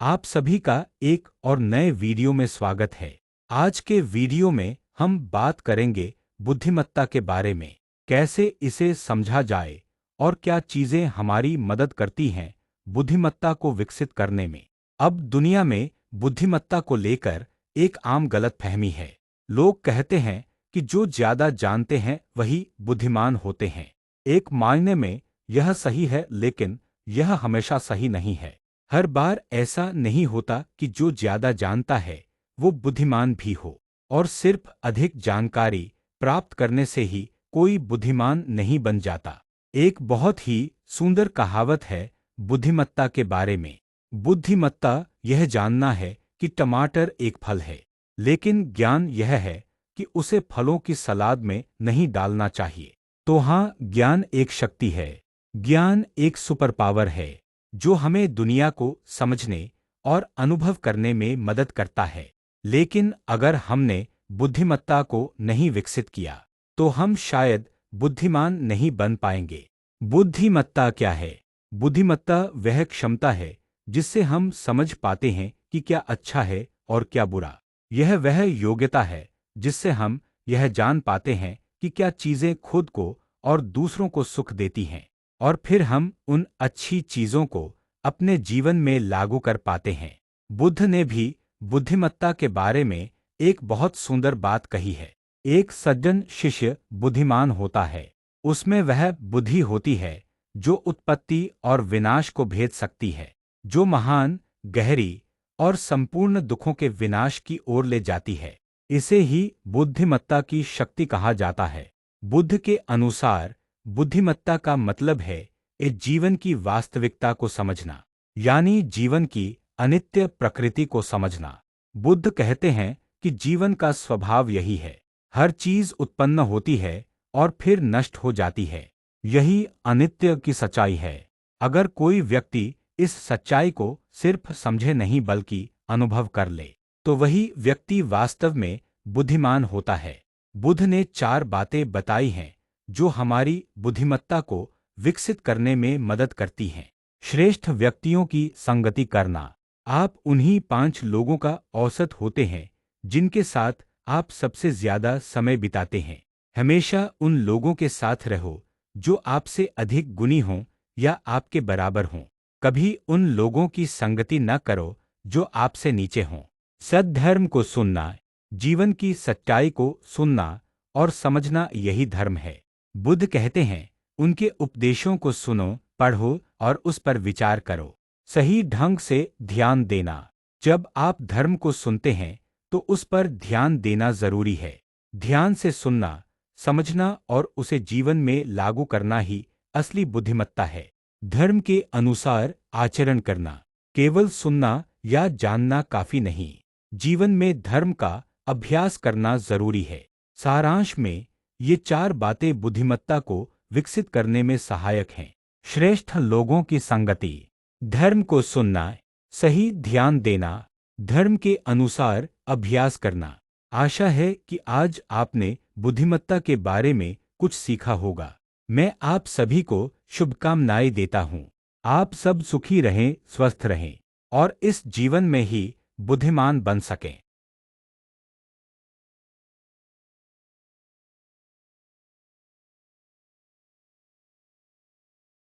आप सभी का एक और नए वीडियो में स्वागत है। आज के वीडियो में हम बात करेंगे बुद्धिमत्ता के बारे में, कैसे इसे समझा जाए और क्या चीजें हमारी मदद करती हैं बुद्धिमत्ता को विकसित करने में। अब दुनिया में बुद्धिमत्ता को लेकर एक आम गलतफहमी है। लोग कहते हैं कि जो ज्यादा जानते हैं वही बुद्धिमान होते हैं। एक मायने में यह सही है, लेकिन यह हमेशा सही नहीं है। हर बार ऐसा नहीं होता कि जो ज्यादा जानता है वो बुद्धिमान भी हो, और सिर्फ अधिक जानकारी प्राप्त करने से ही कोई बुद्धिमान नहीं बन जाता। एक बहुत ही सुंदर कहावत है बुद्धिमत्ता के बारे में। बुद्धिमत्ता यह जानना है कि टमाटर एक फल है, लेकिन ज्ञान यह है कि उसे फलों की सलाद में नहीं डालना चाहिए। तो हाँ, ज्ञान एक शक्ति है। ज्ञान एक सुपर पावर है जो हमें दुनिया को समझने और अनुभव करने में मदद करता है। लेकिन अगर हमने बुद्धिमत्ता को नहीं विकसित किया तो हम शायद बुद्धिमान नहीं बन पाएंगे। बुद्धिमत्ता क्या है? बुद्धिमत्ता वह क्षमता है जिससे हम समझ पाते हैं कि क्या अच्छा है और क्या बुरा। यह वह योग्यता है जिससे हम यह जान पाते हैं कि क्या चीजें खुद को और दूसरों को सुख देती हैं, और फिर हम उन अच्छी चीजों को अपने जीवन में लागू कर पाते हैं। बुद्ध ने भी बुद्धिमत्ता के बारे में एक बहुत सुंदर बात कही है। एक सज्जन शिष्य बुद्धिमान होता है, उसमें वह बुद्धि होती है जो उत्पत्ति और विनाश को भेद सकती है, जो महान, गहरी और संपूर्ण दुखों के विनाश की ओर ले जाती है। इसे ही बुद्धिमत्ता की शक्ति कहा जाता है। बुद्ध के अनुसार बुद्धिमत्ता का मतलब है इस जीवन की वास्तविकता को समझना, यानी जीवन की अनित्य प्रकृति को समझना। बुद्ध कहते हैं कि जीवन का स्वभाव यही है, हर चीज उत्पन्न होती है और फिर नष्ट हो जाती है। यही अनित्य की सच्चाई है। अगर कोई व्यक्ति इस सच्चाई को सिर्फ समझे नहीं बल्कि अनुभव कर ले, तो वही व्यक्ति वास्तव में बुद्धिमान होता है। बुद्ध ने 4 बातें बताई हैं जो हमारी बुद्धिमत्ता को विकसित करने में मदद करती हैं। श्रेष्ठ व्यक्तियों की संगति करना। आप उन्हीं 5 लोगों का औसत होते हैं जिनके साथ आप सबसे ज्यादा समय बिताते हैं। हमेशा उन लोगों के साथ रहो जो आपसे अधिक गुणी हों या आपके बराबर हों। कभी उन लोगों की संगति न करो जो आपसे नीचे हों। सद्धर्म को सुनना। जीवन की सच्चाई को सुनना और समझना यही धर्म है। बुद्ध कहते हैं, उनके उपदेशों को सुनो, पढ़ो और उस पर विचार करो। सही ढंग से ध्यान देना। जब आप धर्म को सुनते हैं तो उस पर ध्यान देना जरूरी है। ध्यान से सुनना, समझना और उसे जीवन में लागू करना ही असली बुद्धिमत्ता है। धर्म के अनुसार आचरण करना। केवल सुनना या जानना काफी नहीं, जीवन में धर्म का अभ्यास करना जरूरी है। सारांश में ये 4 बातें बुद्धिमत्ता को विकसित करने में सहायक हैं। श्रेष्ठ लोगों की संगति, धर्म को सुनना, सही ध्यान देना, धर्म के अनुसार अभ्यास करना। आशा है कि आज आपने बुद्धिमत्ता के बारे में कुछ सीखा होगा। मैं आप सभी को शुभकामनाएं देता हूँ। आप सब सुखी रहें, स्वस्थ रहें और इस जीवन में ही बुद्धिमान बन सकें।